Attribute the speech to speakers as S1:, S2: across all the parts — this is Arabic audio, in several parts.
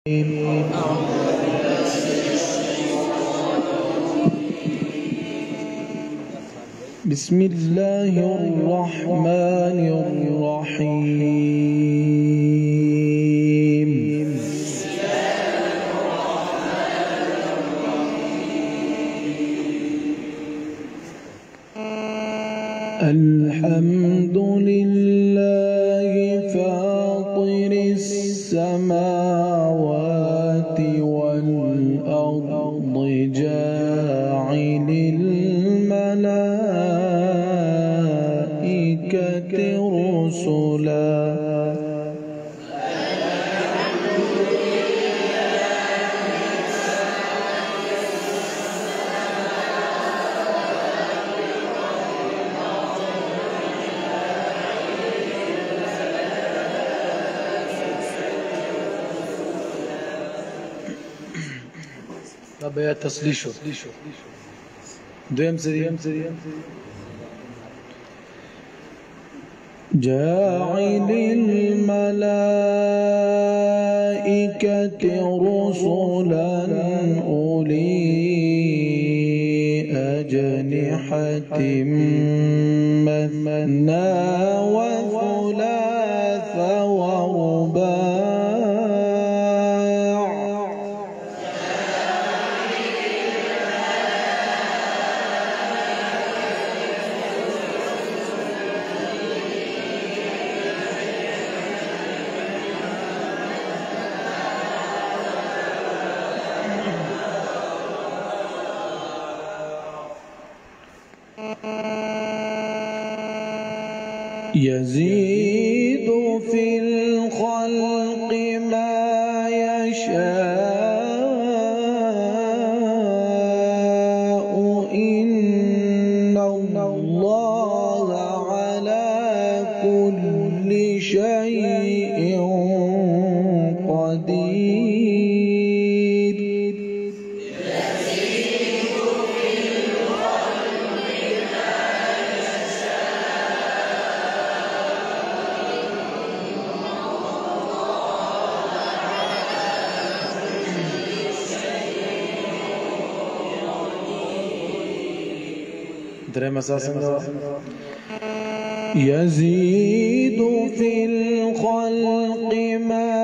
S1: بسم الله الرحمن الرحيم. الحمد لله فاطر السماوات والأرض جاعل الملائكة رسلا طب يا تصليشو دوام سري جاعل الملائكة رسلا أولي أجنحة مثنى وثلاث ورباع يزيد في الخلق ما يشاء إن الله على كل شيء قدير. يزيد في الخلق ما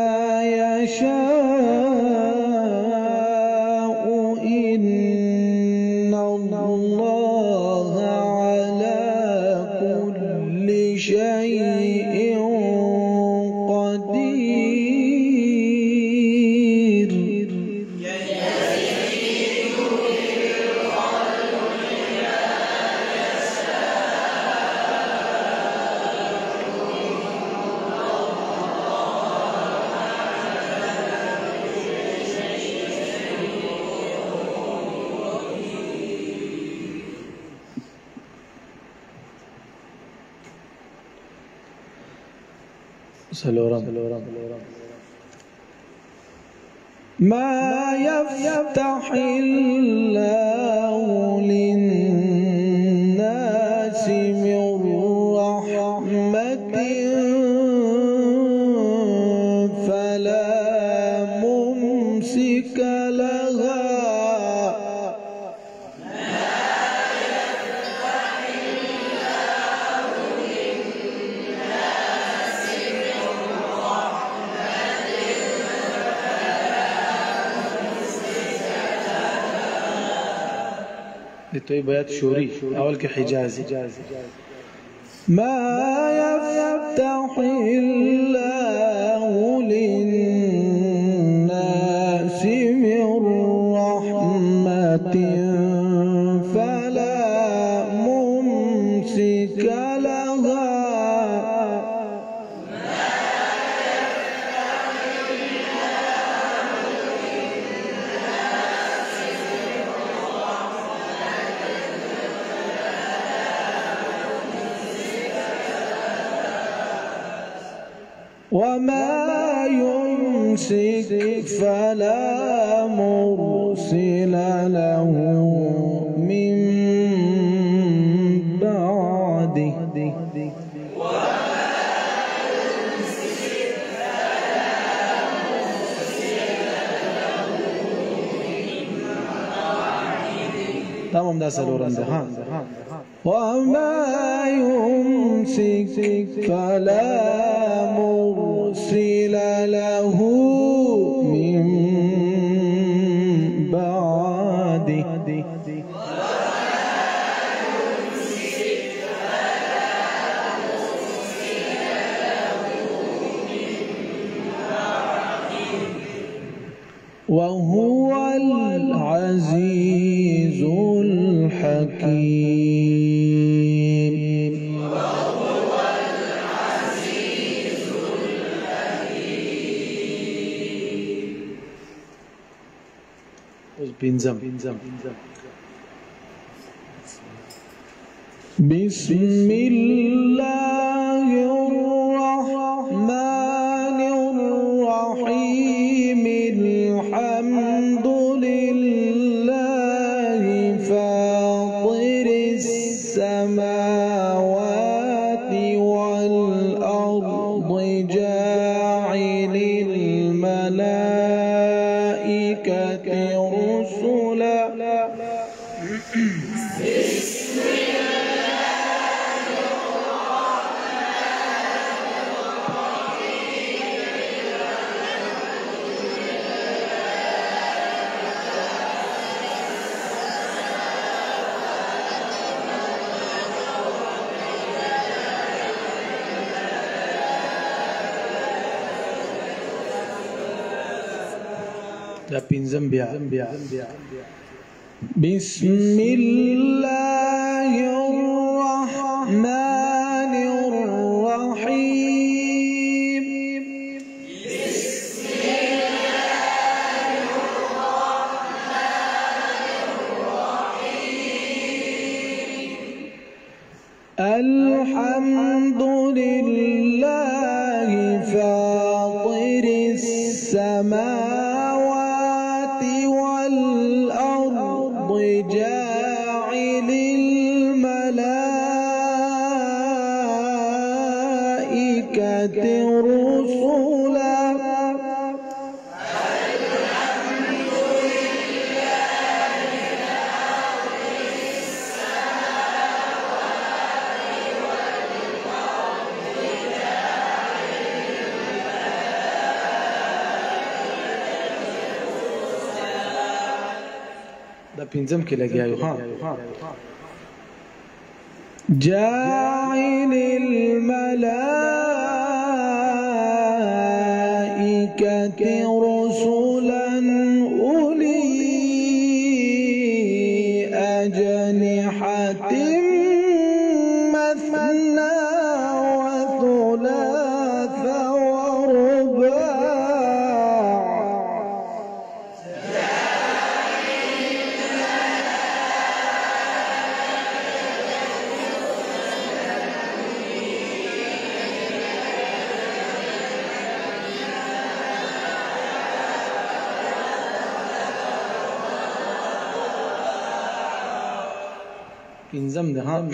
S1: يشاء إن الله على كل شيء قدير. ما يفتح الله للناس من رحمة فلا ممسك لها بيات شوري أول كحجازي. ما يفتح الله للناس من رحمة فلا ممسك لها وما يمسك فلا مرسل له من بعده. وما يمسك فلا مرسل له تمام دا سلورم ده ها وما يمسك فلا مرسل له من بعده وهو العزيز الحكيم وهو العزيز الحكيم بسم الله الرحمن الرحيم الحمد لله فاطر السماوات والأرض جاعل الملائكة رسلا دا پینزم بیا بسم الله الرحمن الرحيم بسم الله الرحمن الرحيم الحمد لله فاطر السماوات والأرض جاعل الملائكة رسلا دا پینزم کې لګیاو ها جاعل الملائكة رسلا أولي أجنحة مثنى وثلاث ورباع انزم ده ها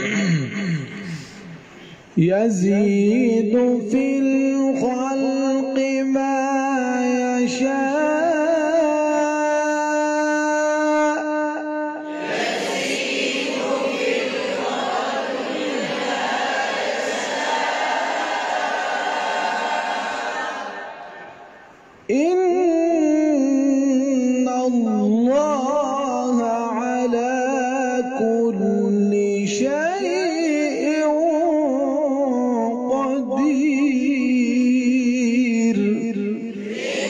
S1: يزيد في الخلق ما يشاء يزيد في الخلق ما يشاء إن الله على كل شيء قدير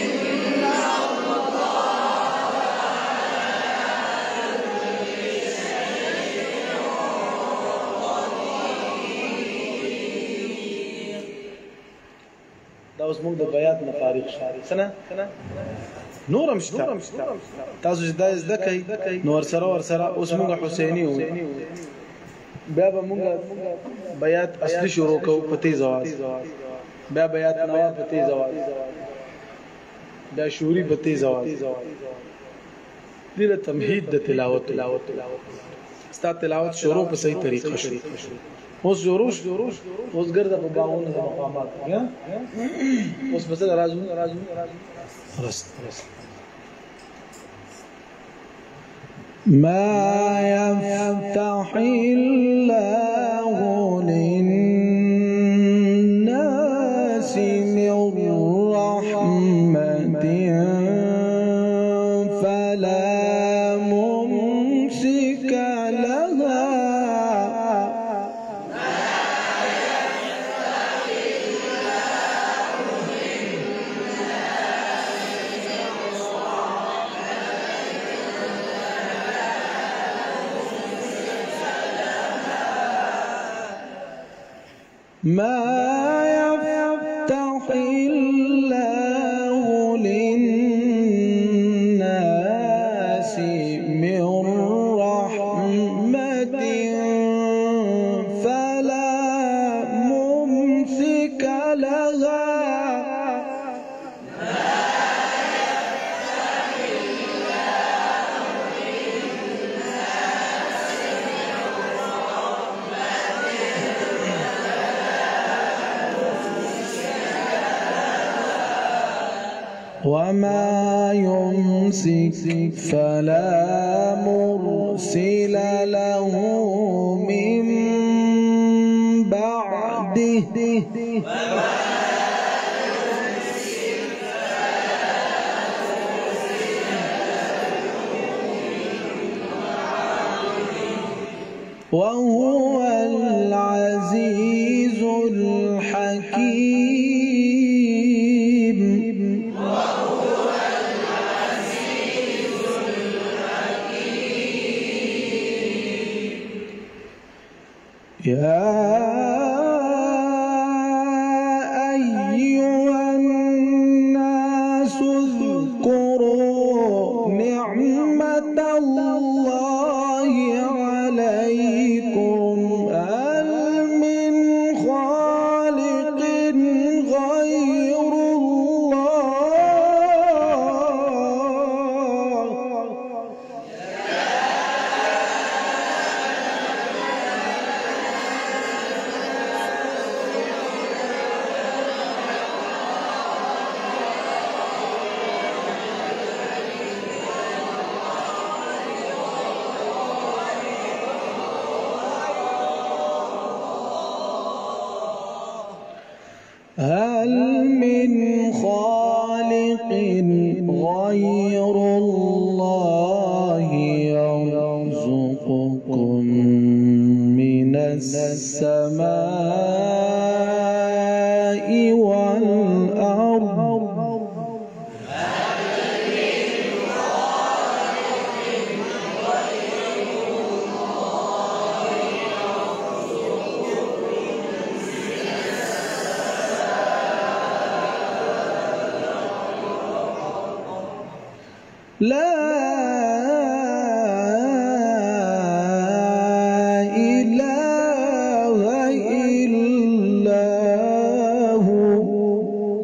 S1: إن الله دا اوس موږ د بیات نه فارغ شاري سنه نورم شته تاسو چې دا زده کوي نو ورسره اوس موږ حسینی و بیا به موږ بیات اصلي شروع کوو په تیز आवाज بیا بیات نواب په تیز आवाज بیا شوري په تیز आवाज دغه تمهید د تلاوت ستا تلاوت شروع په صحیح طریقه شي اوس جوړوش اوس ګرځه په باغونو د مقامات یا اوس بس راځو خلاص ما يفتح الله للناس من رحمة فلا ممسك لها ما يفتح الله للناس من رحمة فلا ممسك لها وما يمسك فلا مرسل له من بعده وهو العزيز الحكيم يا أيها الناس اذكروا نعمة الله عليكم هل من خالق غير هل من خالق غير الله يرزقكم من السماء والأرض لا إله إلا هو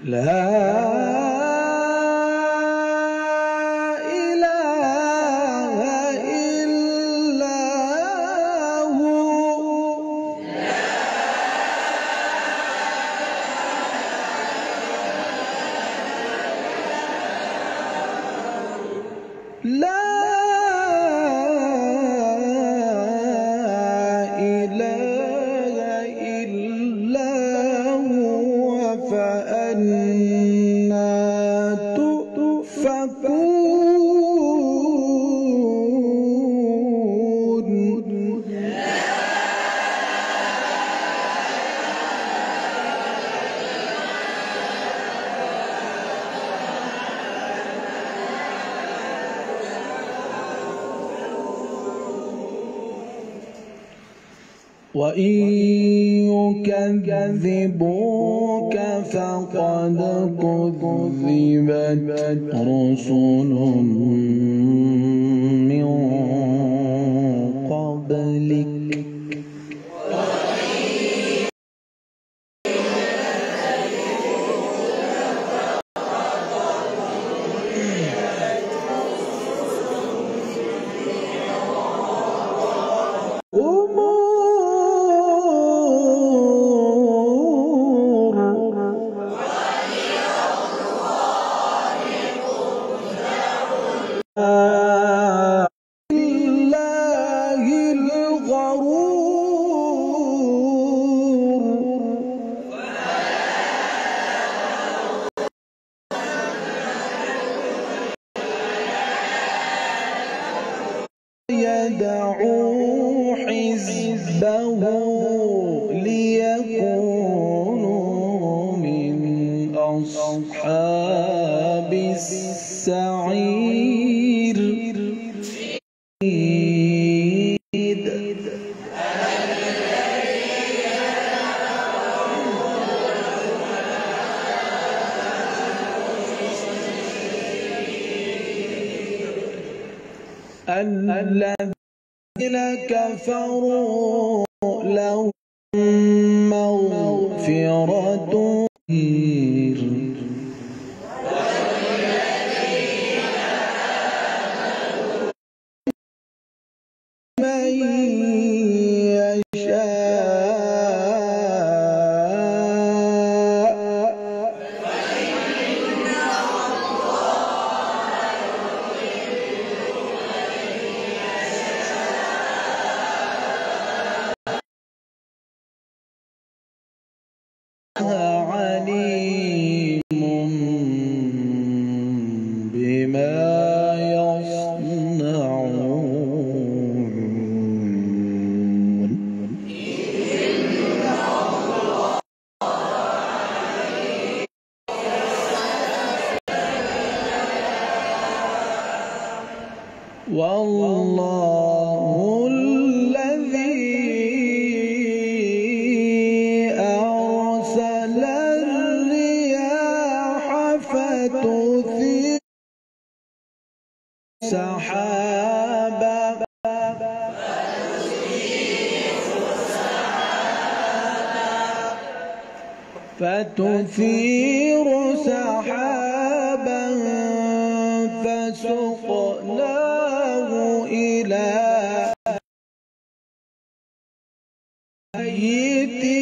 S1: لا لا إله إلا هو فأنى تؤفكون وإن يكذبوك فقد كذبت رسل من قبلك الذين كفروا لهم مغفرة من عليم بما يصنعون والله الذي أرسل الرياح فتثير سحابا فسقناه إلى ميت